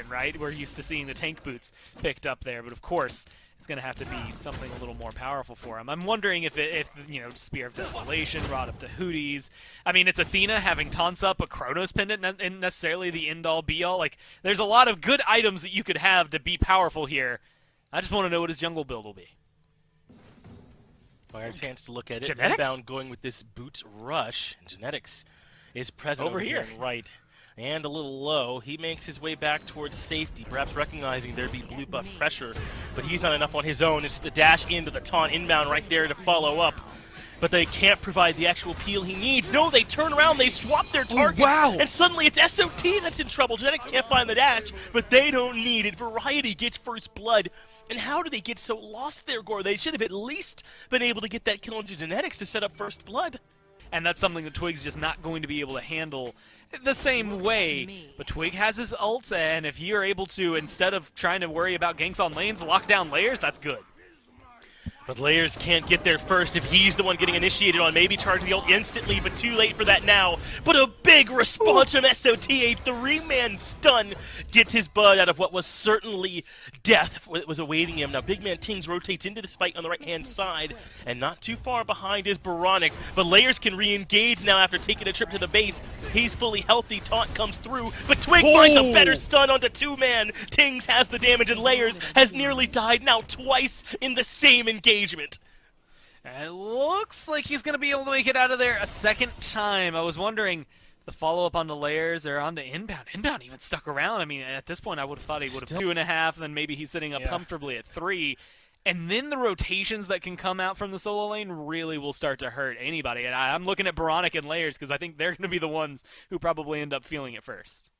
right? We're used to seeing the tank boots picked up there, but of course it's going to have to be something a little more powerful for him. I'm wondering if you know, Spear of Desolation, Rod of Tahuti's. I mean, it's Athena having taunts up, a Chronos pendant, and necessarily the end-all be-all. Like, there's a lot of good items that you could have to be powerful here. I just want to know what his jungle build will be. Our chance to look at it. Genetics? Inbound going with this boot rush. Genetics is present over here. Right. And a little low. He makes his way back towards safety, perhaps recognizing there'd be blue buff pressure, but he's not enough on his own. It's the dash into the taunt inbound right there to follow up. But they can't provide the actual peel he needs. No, they turn around, they swap their targets, and suddenly it's SOT that's in trouble. Genetics can't find the dash, but they don't need it. Variety gets first blood. And how do they get so lost there, Gore? They should have at least been able to get that kill into Genetics to set up first blood. And that's something that Twig's just not going to be able to handle the same way. But Twig has his ult, and if you're able to, instead of trying to worry about ganks on lanes, lock down layers, that's good. But Layers can't get there first if he's the one getting initiated on. Maybe charge the ult instantly, but too late for that now. But a big response from SOT, a three-man stun, gets his bud out of what was certainly death that was awaiting him. Now Big Man Tings rotates into this fight on the right-hand side, and not too far behind is Baronic. But Layers can re-engage now after taking a trip to the base. He's fully healthy, taunt comes through, but Twig finds a better stun onto two-man. Tings has the damage, and Layers has nearly died now twice in the same engagement. It looks like he's going to be able to make it out of there a second time. I was wondering the follow-up onto Layers or onto Inbound. Inbound even stuck around. I mean, at this point, I would have thought he would have 2.5, and then maybe he's sitting up comfortably at 3. And then the rotations that can come out from the solo lane really will start to hurt anybody. And I'm looking at Baronic and Layers because I think they're going to be the ones who probably end up feeling it first.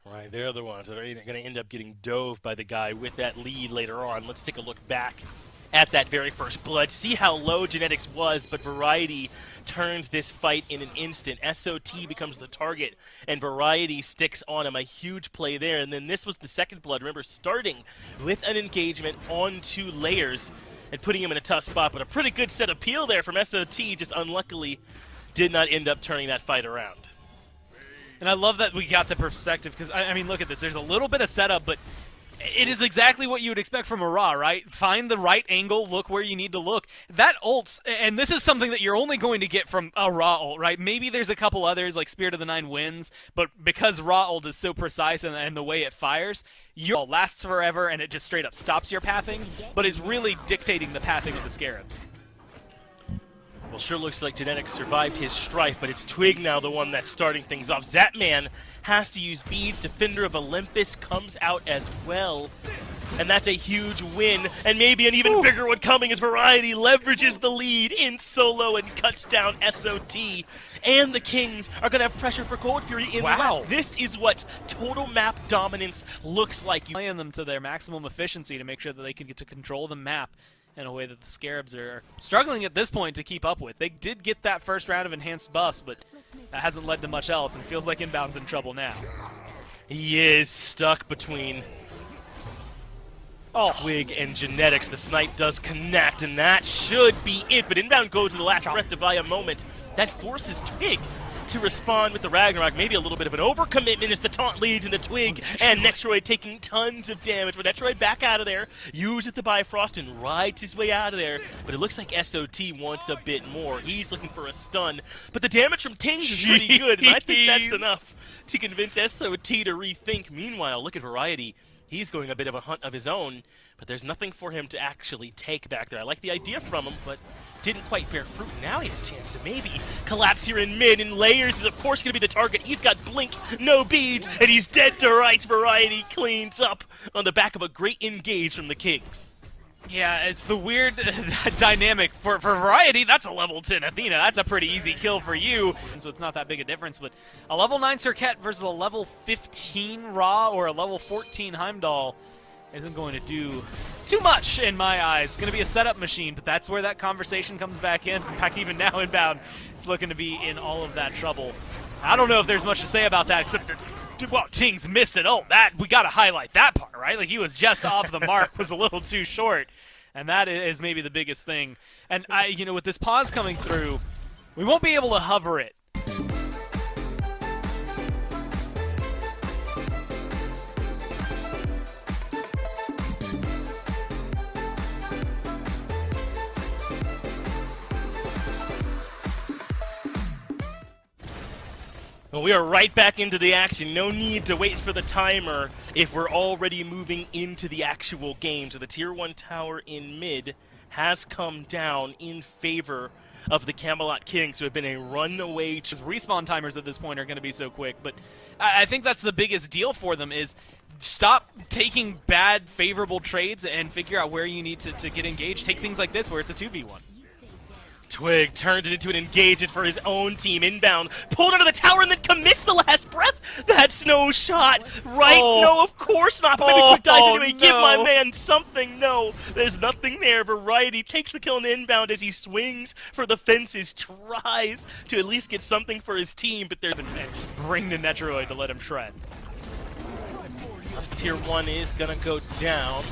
Right, they're the ones that are going to end up getting dove by the guy with that lead later on. Let's take a look back at that very first blood. See how low Genetics was, but Variety turns this fight in an instant. SOT becomes the target, and Variety sticks on him. A huge play there, and then this was the second blood. Remember, starting with an engagement onto Layers and putting him in a tough spot, but a pretty good set of peel there from SOT, just unluckily did not end up turning that fight around. And I love that we got the perspective, because, I mean, look at this. There's a little bit of setup, but it is exactly what you would expect from a Ra, right? Find the right angle, look where you need to look. That ult, and this is something that you're only going to get from a Ra ult, right? Maybe there's a couple others like Spirit of the Nine Winds, but because Ra ult is so precise and the way it fires, your ult lasts forever and it just straight up stops your pathing, but it's really dictating the pathing of the Scarabs. Well, sure looks like Genetics survived his strife, but it's Twig now the one that's starting things off. Zatman has to use beads. Defender of Olympus comes out as well. And that's a huge win, and maybe an even bigger one coming as Variety leverages the lead in solo and cuts down SOT. And the Kings are going to have pressure for Cold Fury in left. This is what total map dominance looks like. You playing them to their maximum efficiency to make sure that they can get to control the map in a way that the Scarabs are struggling at this point to keep up with. They did get that first round of enhanced buffs, but that hasn't led to much else, and feels like Inbound's in trouble now. He is stuck between Twig and Genetics. The snipe does connect, and that should be it, but Inbound goes to the last breath to buy a moment. That forces Twig to respond with the Ragnarok. Maybe a little bit of an overcommitment as the taunt leads into Twig, and Nextroid taking tons of damage. But Nextroid back out of there, uses the Bifrost and rides his way out of there. But it looks like SOT wants a bit more. He's looking for a stun, but the damage from Tings is pretty good, and I think that's enough to convince SOT to rethink. Meanwhile, look at Variety. He's going a bit of a hunt of his own, but there's nothing for him to actually take back there. I like the idea from him, but didn't quite bear fruit. Now he has a chance to maybe collapse here in mid, and Layers is of course going to be the target. He's got blink, no beads, and he's dead to rights. Variety cleans up on the back of a great engage from the Kings. Yeah, it's the weird dynamic. For Variety, that's a level 10 Athena. That's a pretty easy kill for you, so it's not that big a difference. But a level 9 Serket versus a level 15 Ra or a level 14 Heimdall isn't going to do too much in my eyes. It's going to be a setup machine, but that's where that conversation comes back in. In fact, even now Inbound is looking to be in all of that trouble. I don't know if there's much to say about that, except well, Tings missed an ult. That we got to highlight that part, right? Like, he was just off the mark, was a little too short, and that is maybe the biggest thing. And you know, with this pause coming through, we won't be able to hover it. Well, we are right back into the action. No need to wait for the timer if we're already moving into the actual game. So the Tier 1 tower in mid has come down in favor of the Camelot Kings, who have been a runaway. His respawn timers at this point are going to be so quick, but I think that's the biggest deal for them is stop taking bad, favorable trades and figure out where you need to get engaged. Take things like this where it's a 2v1. Twig turns it into an engagement for his own team inbound, pulled out of the tower and then commits the last breath. That's no shot, right? Oh. No, of course not. But maybe Twig dies anyway. No. Give my man something. No, there's nothing there. Variety takes the kill in inbound as he swings for the fences, tries to at least get something for his team, but they're And just bring the Netroid to let him shred. Tier 1 is gonna go down.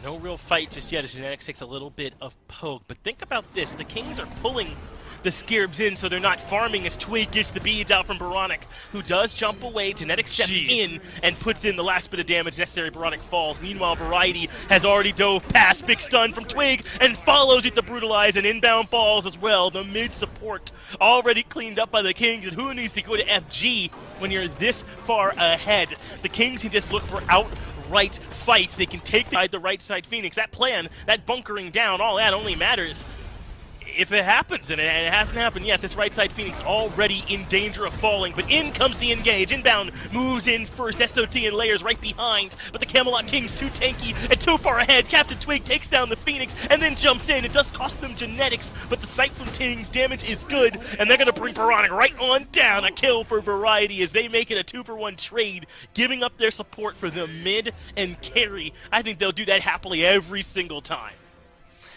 No real fight just yet as Genetics takes a little bit of poke. But think about this. The Kings are pulling the Scarabs in so they're not farming as Twig gets the beads out from Baronic, who does jump away. Genetics steps in and puts in the last bit of damage necessary. Baronic falls. Meanwhile, Variety has already dove past. Big stun from Twig and follows with the Brutalize and inbound falls as well. The mid support already cleaned up by the Kings. And who needs to go to FG when you're this far ahead? The Kings can just look for outright fights. They can take the right side Phoenix. That plan, that bunkering down, all that only matters if it happens, and it hasn't happened yet. This right side Phoenix already in danger of falling, but in comes the engage. Inbound moves in first. SOT and Layers right behind, but the Camelot Kings too tanky and too far ahead. Captain Twig takes down the Phoenix and then jumps in. It does cost them Genetics, but the Snipe from Kings damage is good, and they're going to bring Baronic right on down. A kill for Variety as they make it a 2-for-1 trade, giving up their support for the mid and carry. I think they'll do that happily every single time.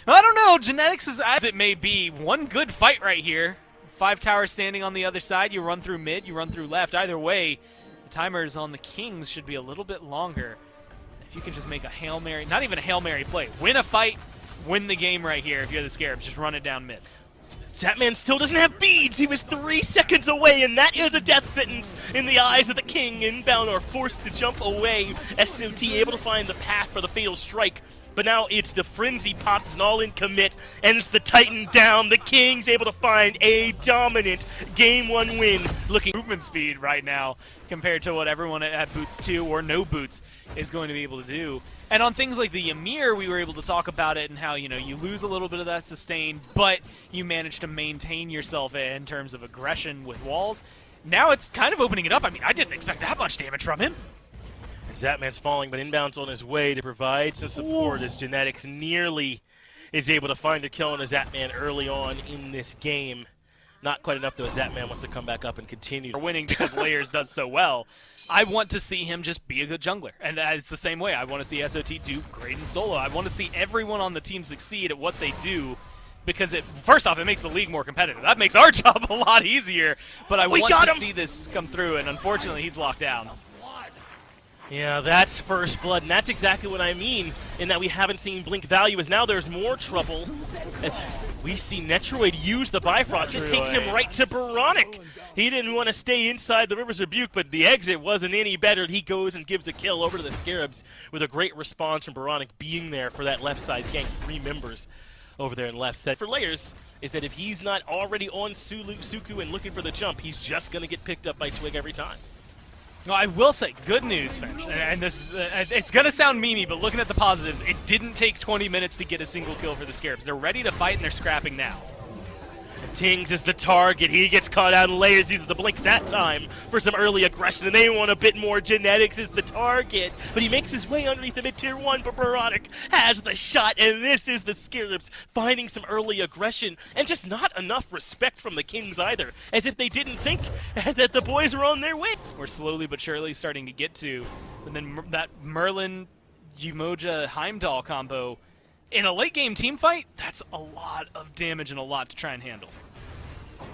I don't know. Genetics is, as it may be, one good fight right here. 5 towers standing on the other side. You run through mid, you run through left. Either way, the timers on the Kings should be a little bit longer. If you can just make a Hail Mary, not even a Hail Mary play, win a fight, win the game right here if you're the Scarabs. Just run it down mid. Zatman still doesn't have beads. He was 3 seconds away, and that is a death sentence in the eyes of the King. Inbound are forced to jump away. SOT able to find the path for the fatal strike. But now it's the Frenzy Pop, it's an all-in commit, and it's the Titan down. The Kings able to find a dominant Game 1 win. Looking Movement speed right now compared to what everyone at Boots 2 or no Boots is going to be able to do. And on things like the Ymir, we were able to talk about it and how, you know, you lose a little bit of that sustain, but you manage to maintain yourself in terms of aggression with walls. Now it's kind of opening it up. I mean, I didn't expect that much damage from him. Zatman's falling, but inbound's on his way to provide some support as Genetics nearly is able to find a kill on a Zatman early on in this game. Not quite enough, though, as Zatman wants to come back up and continue. For winning because Layers does so well. I want to see him just be a good jungler, and it's the same way. I want to see SOT do great in solo. I want to see everyone on the team succeed at what they do, because first off, it makes the league more competitive. That makes our job a lot easier, but I want to see this come through, and unfortunately, he's locked down. Yeah, that's first blood, and that's exactly what I mean, in that we haven't seen Blink value, as now there's more trouble, as we see Netroid use the Bifrost. It takes him right to Baronic. He didn't want to stay inside the River's Rebuke, but the exit wasn't any better. He goes and gives a kill over to the Scarabs with a great response from Baronic being there for that left side gank. 3 members over there in left set. For Layers, is that if he's not already on Suku and looking for the jump, he's just going to get picked up by Twig every time. No, I will say, good news, Finch, and this is, it's going to sound memey, but looking at the positives, it didn't take 20 minutes to get a single kill for the Scarabs. They're ready to fight, and they're scrapping now. Tings is the target. He gets caught out in Layers. Uses the blink that time for some early aggression, and they want a bit more. Genetics is the target, but he makes his way underneath the mid-tier 1, but Baronic has the shot, and this is the Scarabs finding some early aggression, and just not enough respect from the Kings either, as if they didn't think that the boys were on their way. We're slowly but surely starting to get to, and then that Merlin, Umoja, Heimdall combo, in a late-game team fight, that's a lot of damage and a lot to try and handle.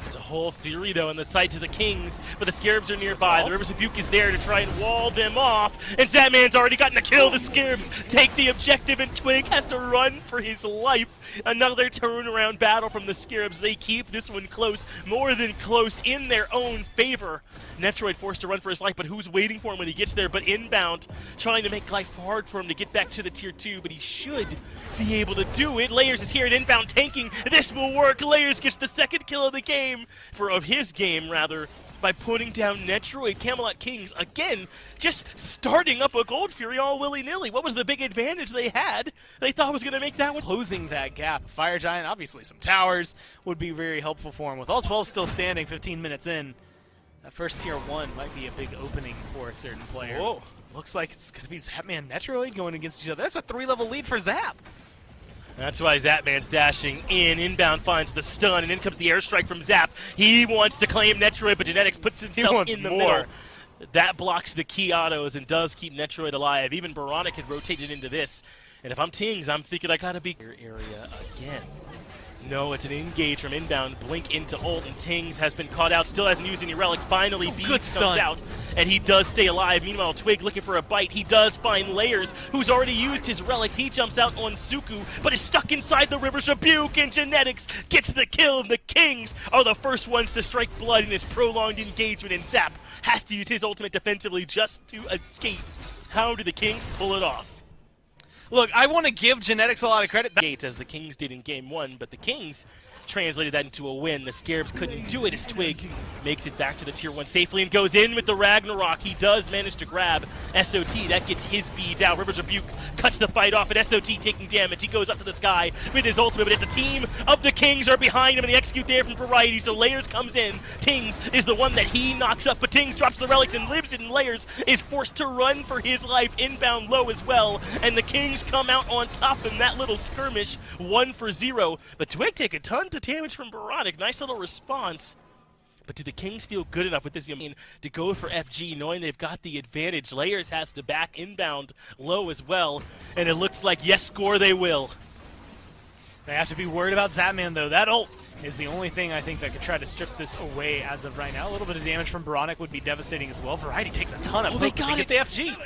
It's a whole theory, though, in the sight to the Kings, but the Scarabs are nearby. The River's Rebuke is there to try and wall them off, and Zatman's already gotten a kill. The Scarabs take the objective, and Twig has to run for his life. Another turnaround battle from the Scarabs. They keep this one close, more than close, in their own favor. Netroid forced to run for his life, but who's waiting for him when he gets there? But inbound, trying to make life hard for him to get back to the tier 2, but he should be able to do it. Layers is here at inbound tanking. This will work. Layers gets the second kill of the game, of his game rather. by putting down Netroid. Camelot Kings, again, just starting up a Gold Fury all willy-nilly. What was the big advantage they had? They thought was going to make that one. Closing that gap. Fire Giant, obviously some towers would be very helpful for him. With all 12 still standing 15 minutes in, that first tier 1 might be a big opening for a certain player. Whoa. Looks like it's going to be Zapman Netroid going against each other. That's a 3-level lead for Zap. That's why Zapman's dashing in. Inbound finds the stun, and in comes the airstrike from Zap. He wants to claim Netroid, but Genetics puts himself in the middle. That blocks the key autos and does keep Netroid alive. Even Baronic had rotated into this. And if I'm Tings, I'm thinking I gotta be area again. No, it's an engage from inbound. Blink into ult, and Tings has been caught out. Still hasn't used any relics. Finally, Beats comes out, and he does stay alive. Meanwhile, Twig looking for a bite. He does find Layers, who's already used his relics. He jumps out on Suku, but is stuck inside the River's Rebuke, and Genetics gets the kill. And the Kings are the first ones to strike blood in this prolonged engagement, and Zap has to use his ultimate defensively just to escape. How do the Kings pull it off? Look, I want to give Genetics a lot of credit. Gates as the Kings did in Game 1, but the Kings translated that into a win. The Scarabs couldn't do it as Twig makes it back to the Tier 1 safely and goes in with the Ragnarok. He does manage to grab SOT. That gets his beads out. River's Rebuke cuts the fight off, and SOT taking damage. He goes up to the sky with his ultimate, but the team of the Kings are behind him, and they execute there from Variety, so Layers comes in. Tings is the one that he knocks up, but Tings drops the relics and lives it, and Layers is forced to run for his life inbound low as well, and the Kings come out on top in that little skirmish, 1-0. But Twig take a ton of damage from Baronic. Nice little response. But do the Kings feel good enough with this game to go for FG, knowing they've got the advantage? Layers has to back inbound low as well, and it looks like yes, score they will. They have to be worried about Zapman, though. That ult is the only thing I think that could try to strip this away as of right now. A little bit of damage from Baronic would be devastating as well. Variety takes a ton of they got get the FG.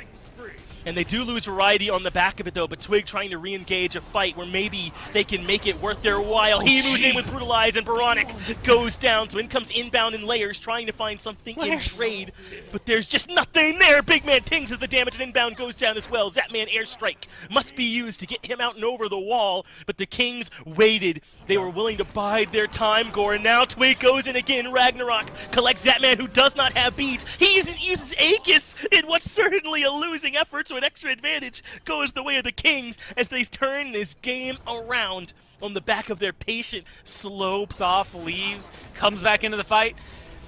And they do lose Variety on the back of it, though, but Twig trying to re-engage a fight where maybe they can make it worth their while. He moves in with Brutalize, and Baronic goes down. So in comes inbound in Layers, trying to find something in trade, but there's just nothing there. Big Man Tings with the damage, and inbound goes down as well. Zapman airstrike must be used to get him out and over the wall, but the Kings waited. They were willing to bide their time, Gore, and now Twig goes in again. Ragnarok collects Zapman, who does not have beats. He uses Aegis in what's certainly a losing effort, so an extra advantage goes the way of the Kings as they turn this game around on the back of their patient, slow off, leaves, comes back into the fight,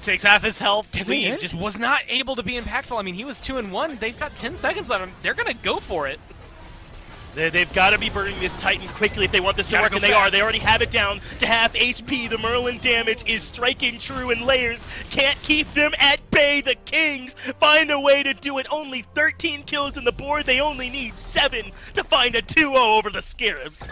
takes half his health, leaves. Win? Just was not able to be impactful. I mean, he was 2-1. They've got 10 seconds on him. They're going to go for it. They've got to be burning this Titan quickly if they want this to work, and they are. They already have it down to half HP. The Merlin damage is striking true, and Layers can't keep them at bay. The Kings find a way to do it. Only 13 kills on the board. They only need 7 to find a 2-0 over the Scarabs.